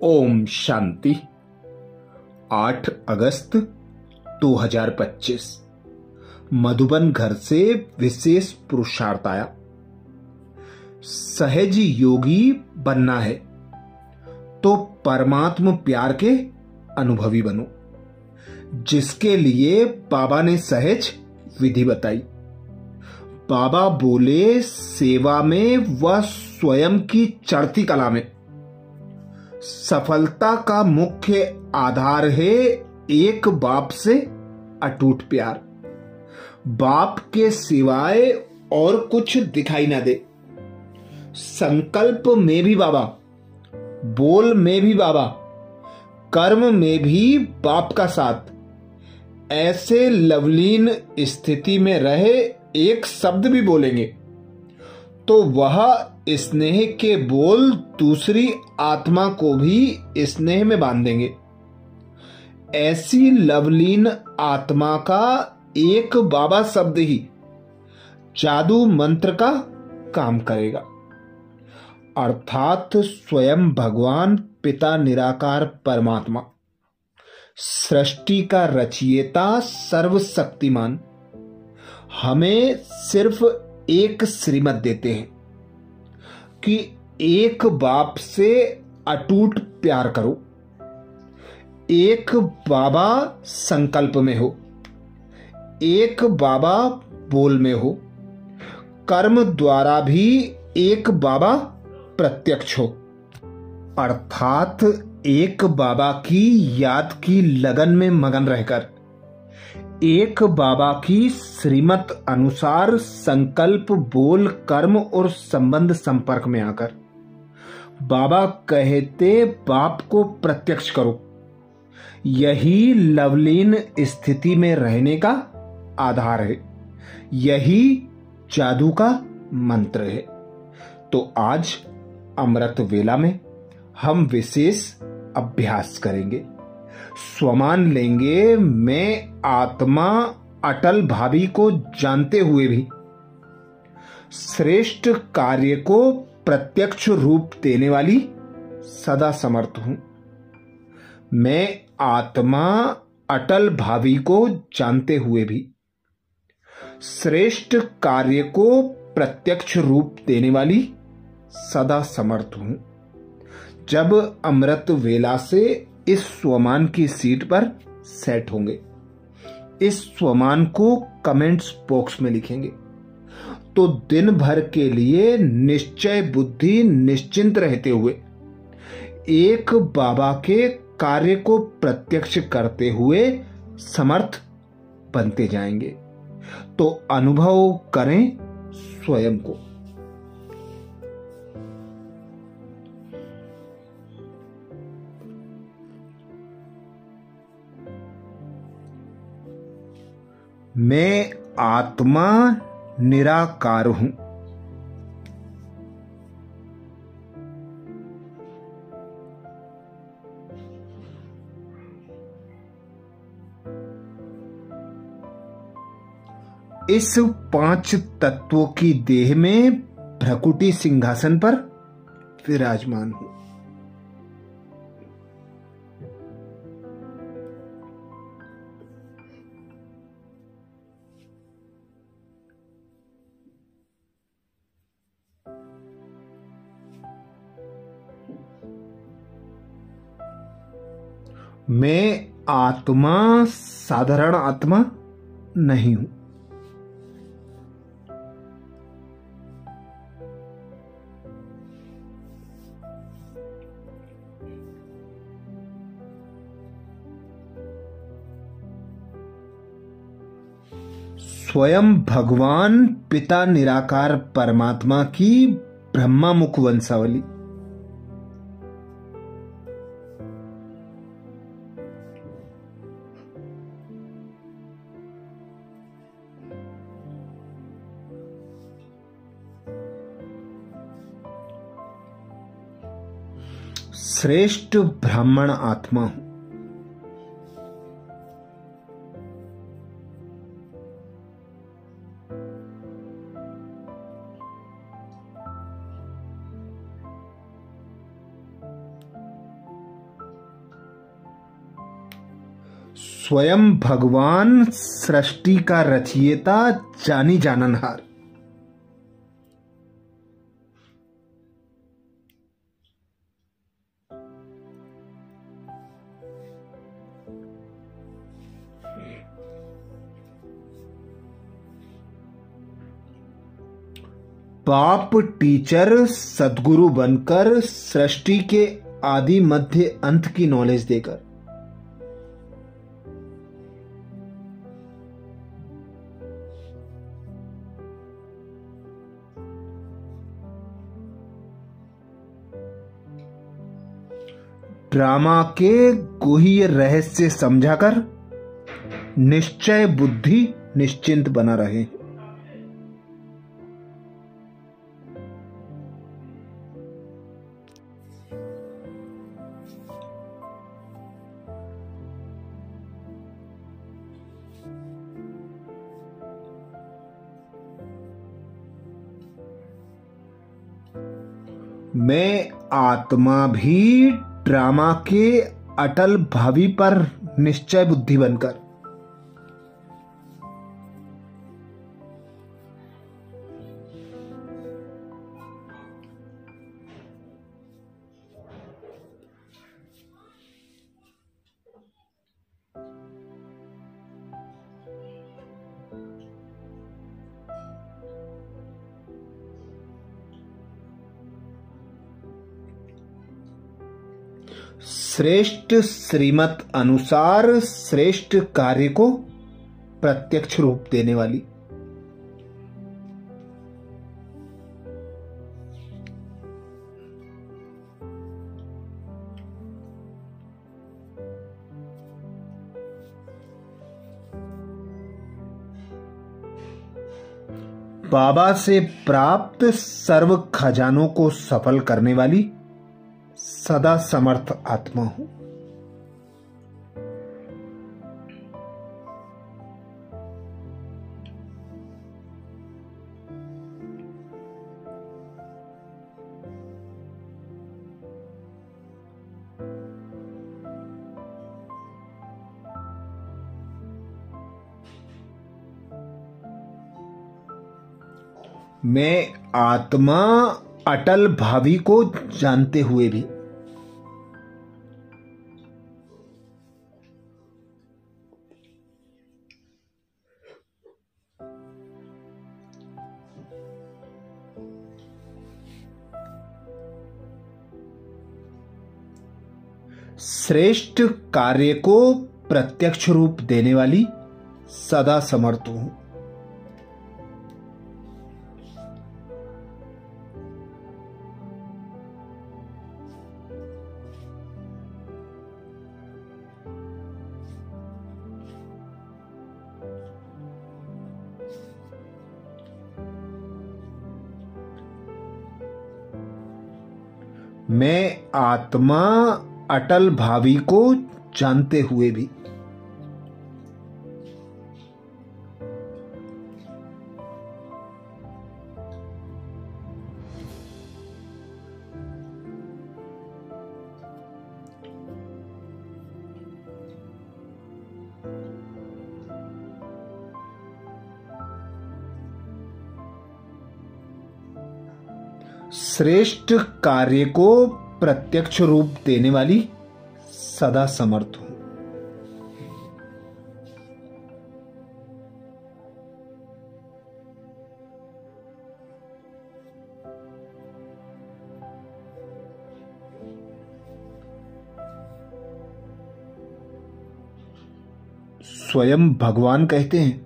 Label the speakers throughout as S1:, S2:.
S1: ओम शांति। 8 अगस्त 2025 मधुबन घर से विशेष पुरुषार्थ आया। सहज योगी बनना है तो परमात्म प्यार के अनुभवी बनो, जिसके लिए बाबा ने सहज विधि बताई। बाबा बोले, सेवा में व स्वयं की चढ़ती कला में सफलता का मुख्य आधार है एक बाप से अटूट प्यार। बाप के सिवाय और कुछ दिखाई ना दे। संकल्प में भी बाबा, बोल में भी बाबा, कर्म में भी बाप का साथ। ऐसे लवलीन स्थिति में रहे एक शब्द भी बोलेंगे तो वह स्नेह के बोल दूसरी आत्मा को भी स्नेह में बांध देंगे। ऐसी लवलीन आत्मा का एक बाबा शब्द ही जादू मंत्र का काम करेगा, अर्थात स्वयं भगवान पिता निराकार परमात्मा, सृष्टि का रचयिता, सर्वशक्तिमान हमें सिर्फ एक श्रीमत देते हैं कि एक बाप से अटूट प्यार करो। एक बाबा संकल्प में हो, एक बाबा बोल में हो, कर्म द्वारा भी एक बाबा प्रत्यक्ष हो, अर्थात एक बाबा की याद की लगन में मगन रहकर एक बाबा की श्रीमत अनुसार संकल्प, बोल, कर्म और संबंध संपर्क में आकर बाबा कहते बाप को प्रत्यक्ष करो। यही लवलीन स्थिति में रहने का आधार है, यही जादू का मंत्र है। तो आज अमृत वेला में हम विशेष अभ्यास करेंगे। स्वमान लेंगे, मैं आत्मा अटल भावी को जानते हुए भी श्रेष्ठ कार्य को प्रत्यक्ष रूप देने वाली सदा समर्थ हूं। मैं आत्मा अटल भावी को जानते हुए भी श्रेष्ठ कार्य को प्रत्यक्ष रूप देने वाली सदा समर्थ हूं। जब अमृत वेला से इस स्वमान की सीट पर सेट होंगे, इस स्वमान को कमेंट्स बॉक्स में लिखेंगे तो दिन भर के लिए निश्चय बुद्धि निश्चिंत रहते हुए एक बाबा के कार्य को प्रत्यक्ष करते हुए समर्थ बनते जाएंगे। तो अनुभव करें स्वयं को। मैं आत्मा निराकार हूं। इस 5 तत्वों की देह में भ्रकुटी सिंहासन पर विराजमान हूं। मैं आत्मा साधारण आत्मा नहीं हूं। स्वयं भगवान पिता निराकार परमात्मा की ब्रह्मा मुख वंशावली। श्रेष्ठ ब्राह्मण आत्मा हूं। स्वयं भगवान सृष्टि का रचयिता जानी जाननहार। बाप टीचर सद्गुरु बनकर सृष्टि के आदि मध्य अंत की नॉलेज देकर। ड्रामा के गुह्य रहस्य समझाकर निश्चय बुद्धि निश्चिंत बना रहे। मैं आत्मा भी ड्रामा के अटल भावी पर निश्चय बुद्धि बनकर। श्रेष्ठ श्रीमत अनुसार श्रेष्ठ कार्य को प्रत्यक्ष रूप देने वाली। बाबा से प्राप्त सर्व खजानों को सफल करने वाली सदा समर्थ आत्मा हूं। मैं आत्मा अटल भावी को जानते हुए भी श्रेष्ठ कार्य को प्रत्यक्ष रूप देने वाली सदा समर्थ हूं। मैं आत्मा अटल भावी को जानते हुए भी श्रेष्ठ कार्य को प्रत्यक्ष रूप देने वाली सदा समर्थ हूं। स्वयं भगवान कहते हैं,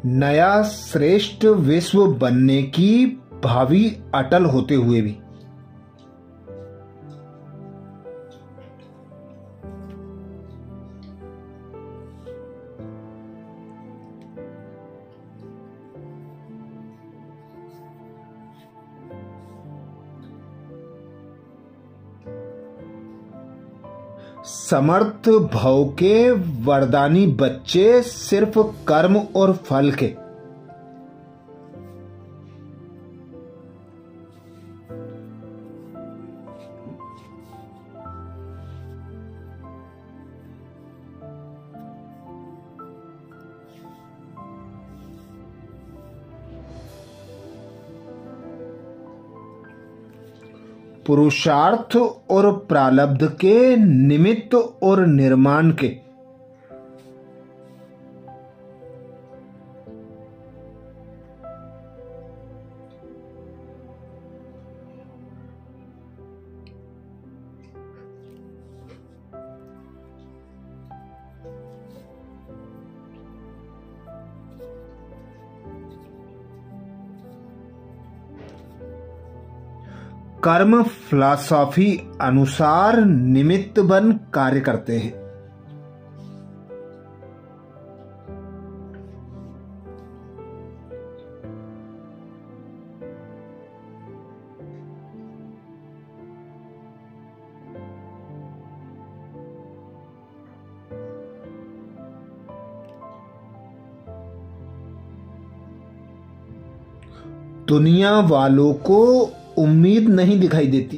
S1: नया श्रेष्ठ विश्व बनने की भावी अटल होते हुए भी समर्थ भव के वरदानी बच्चे सिर्फ कर्म और फल के पुरुषार्थ और प्रारब्ध के निमित्त और निर्माण के कर्म फिलॉसफी अनुसार निमित्त बन कार्य करते हैं। दुनिया वालों को उम्मीद नहीं दिखाई देती।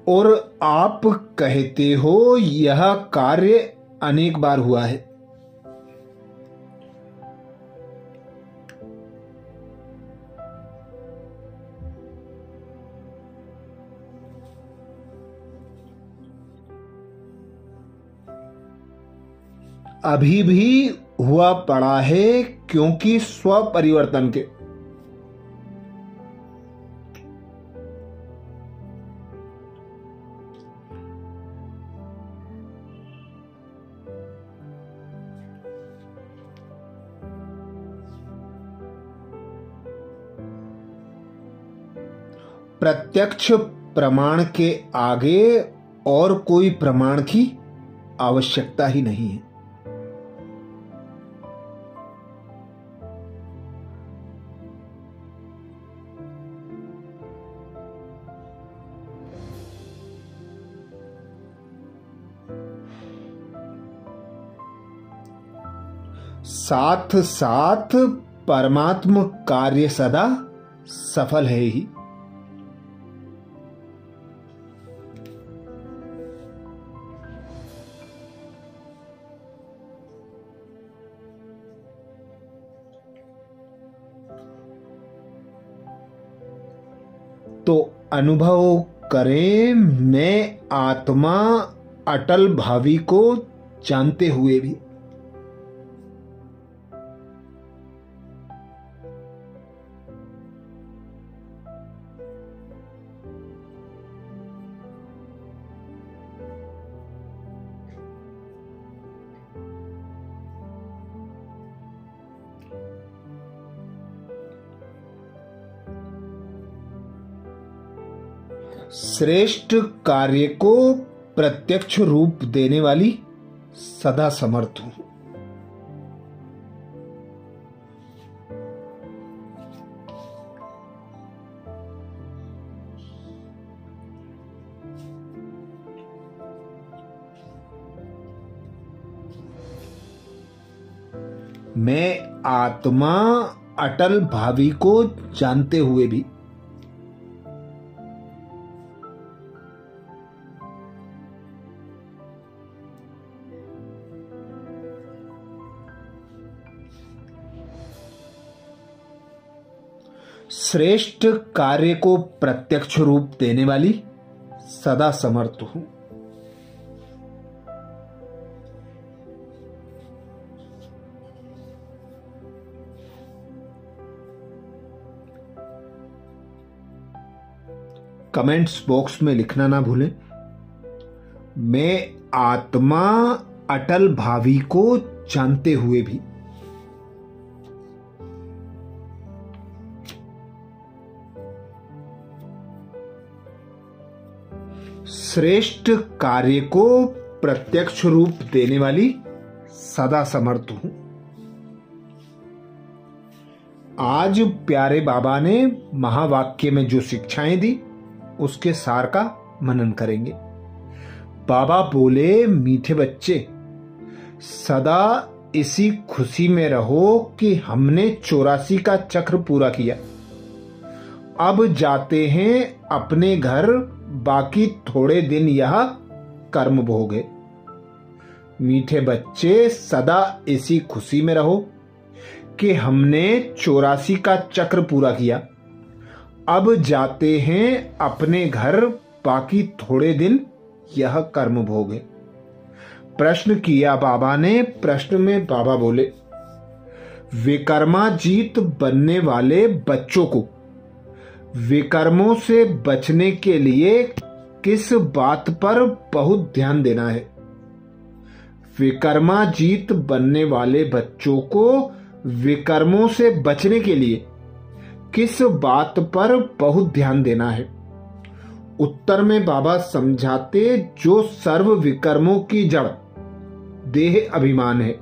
S1: और आप कहते हो यह कार्य अनेक बार हुआ है। अभी भी हुआ पड़ा है, क्योंकि स्व परिवर्तन के प्रत्यक्ष प्रमाण के आगे और कोई प्रमाण की आवश्यकता ही नहीं है। साथ साथ परमात्म कार्य सदा सफल है ही। तो अनुभव करें, मैं आत्मा अटल भावी को जानते हुए भी श्रेष्ठ कार्य को प्रत्यक्ष रूप देने वाली सदा समर्थ हूं। मैं आत्मा अटल भावी को जानते हुए भी श्रेष्ठ कार्य को प्रत्यक्ष रूप देने वाली सदा समर्थ हूं। कमेंट्स बॉक्स में लिखना ना भूलें, मैं आत्मा अटल भावी को जानते हुए भी श्रेष्ठ कार्य को प्रत्यक्ष रूप देने वाली सदा समर्थ हूं। आज प्यारे बाबा ने महावाक्य में जो शिक्षाएं दी उसके सार का मनन करेंगे। बाबा बोले, मीठे बच्चे, सदा इसी खुशी में रहो कि हमने 84 का चक्र पूरा किया अब जाते हैं अपने घर, बाकी थोड़े दिन यह कर्म भोगे। मीठे बच्चे, सदा इसी खुशी में रहो कि हमने 84 का चक्र पूरा किया। अब जाते हैं अपने घर, बाकी थोड़े दिन यह कर्म भोगे। प्रश्न किया बाबा ने। प्रश्न में बाबा बोले, विकर्माजीत बनने वाले बच्चों को विकर्मों से बचने के लिए किस बात पर बहुत ध्यान देना है? विकर्माजीत बनने वाले बच्चों को विकर्मों से बचने के लिए किस बात पर बहुत ध्यान देना है? उत्तर में बाबा समझाते, जो सर्व विकर्मों की जड़ देह अभिमान है,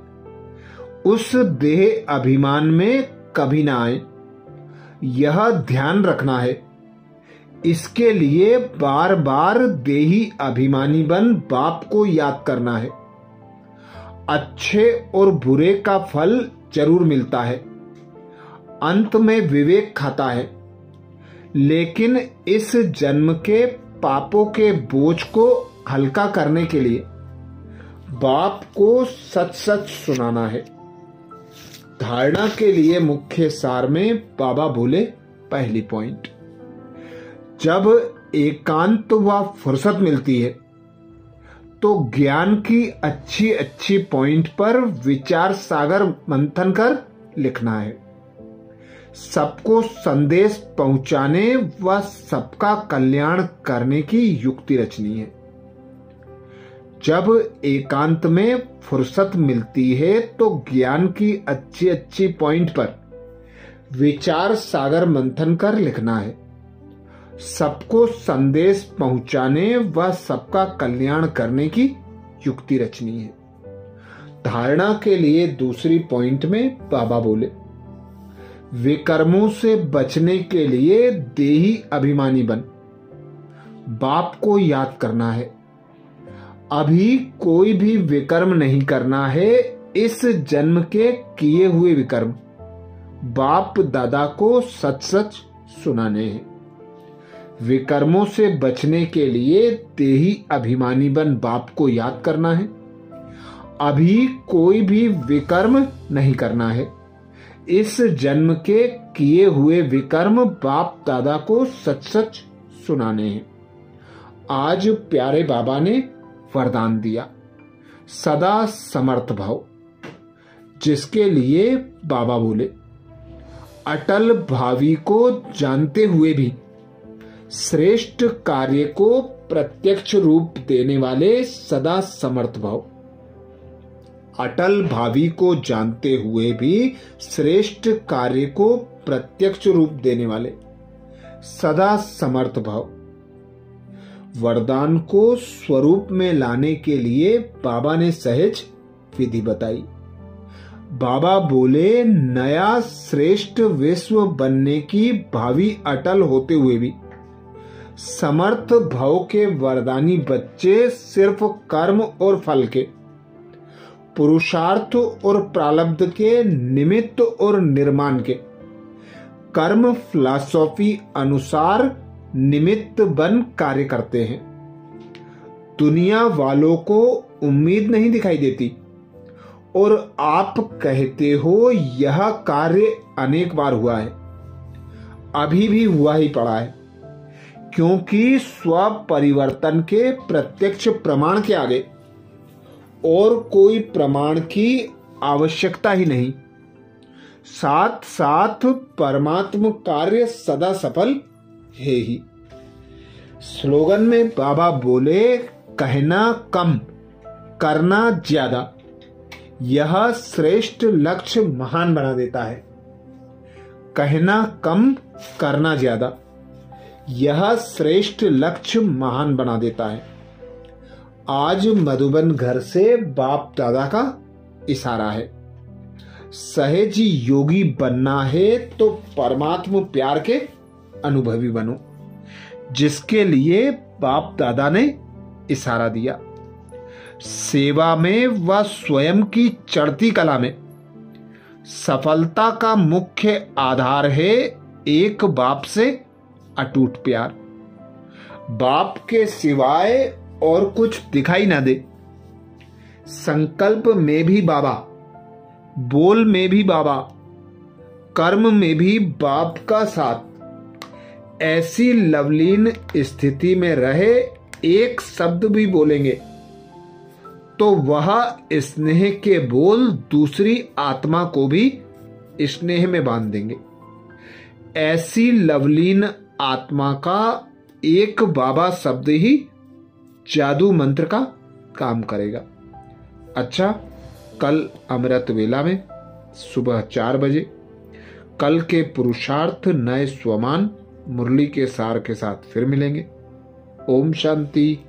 S1: उस देह अभिमान में कभी ना आए, यह ध्यान रखना है। इसके लिए बार बार देही अभिमानी बन बाप को याद करना है। अच्छे और बुरे का फल जरूर मिलता है, अंत में विवेक खाता है, लेकिन इस जन्म के पापों के बोझ को हल्का करने के लिए बाप को सच सच सुनाना है। धारणा के लिए मुख्य सार में बाबा बोले, पहली पॉइंट, जब एकांत व फुर्सत मिलती है तो ज्ञान की अच्छी अच्छी पॉइंट पर विचार सागर मंथन कर लिखना है। सबको संदेश पहुंचाने व सबका कल्याण करने की युक्ति रचनी है। जब एकांत में फुर्सत मिलती है तो ज्ञान की अच्छी अच्छी पॉइंट पर विचार सागर मंथन कर लिखना है। सबको संदेश पहुंचाने व सबका कल्याण करने की युक्ति रचनी है। धारणा के लिए दूसरी पॉइंट में बाबा बोले, विकर्मों से बचने के लिए देही अभिमानी बन बाप को याद करना है। अभी कोई भी विकर्म नहीं करना है। इस जन्म के किए हुए विकर्म बाप दादा को सच सच सुनाने हैं। विकर्मों से बचने के लिए देही अभिमानी बन बाप को याद करना है। अभी कोई भी विकर्म नहीं करना है। इस जन्म के किए हुए विकर्म बाप दादा को सच सच सुनाने हैं। आज प्यारे बाबा ने वरदान दिया, सदा समर्थ भव, जिसके लिए बाबा बोले, अटल भावी को जानते हुए भी श्रेष्ठ कार्य को प्रत्यक्ष रूप देने वाले सदा समर्थ भव। अटल भावी को जानते हुए भी श्रेष्ठ कार्य को प्रत्यक्ष रूप देने वाले सदा समर्थ भव। वरदान को स्वरूप में लाने के लिए बाबा ने सहज विधि बताई। बाबा बोले, नया श्रेष्ठ विश्व बनने की भावी अटल होते हुए भी समर्थ भव के वरदानी बच्चे सिर्फ कर्म और फल के, पुरुषार्थ और प्रारब्ध के, निमित्त और निर्माण के, कर्म फिलॉसफी अनुसार निमित्त बन कार्य करते हैं। दुनिया वालों को उम्मीद नहीं दिखाई देती और आप कहते हो यह कार्य अनेक बार हुआ है, अभी भी हुआ ही पड़ा है, क्योंकि स्व परिवर्तन के प्रत्यक्ष प्रमाण के आगे और कोई प्रमाण की आवश्यकता ही नहीं। साथ साथ परमात्म कार्य सदा सफल है ही। स्लोगन में बाबा बोले, कहना कम करना ज्यादा, यह श्रेष्ठ लक्ष्य महान बना देता है। कहना कम करना ज्यादा, यह श्रेष्ठ लक्ष्य महान बना देता है। आज मधुबन घर से बाप दादा का इशारा है। सहज योगी बनना है तो परमात्म प्यार के अनुभवी बनो, जिसके लिए बाप दादा ने इशारा दिया। सेवा में व स्वयं की चढ़ती कला में सफलता का मुख्य आधार है एक बाप से अटूट प्यार। बाप के सिवाय और कुछ दिखाई ना दे। संकल्प में भी बाबा, बोल में भी बाबा, कर्म में भी बाप का साथ। ऐसी लवलीन स्थिति में रहे, एक शब्द भी बोलेंगे तो वह स्नेह के बोल दूसरी आत्मा को भी स्नेह में बांध देंगे। ऐसी लवलीन आत्मा का एक बाबा शब्द ही जादू मंत्र का काम करेगा। अच्छा, कल अमृत वेला में सुबह 4 बजे कल के पुरुषार्थ नए स्वमान मुरली के सार के साथ फिर मिलेंगे। ओम शांति।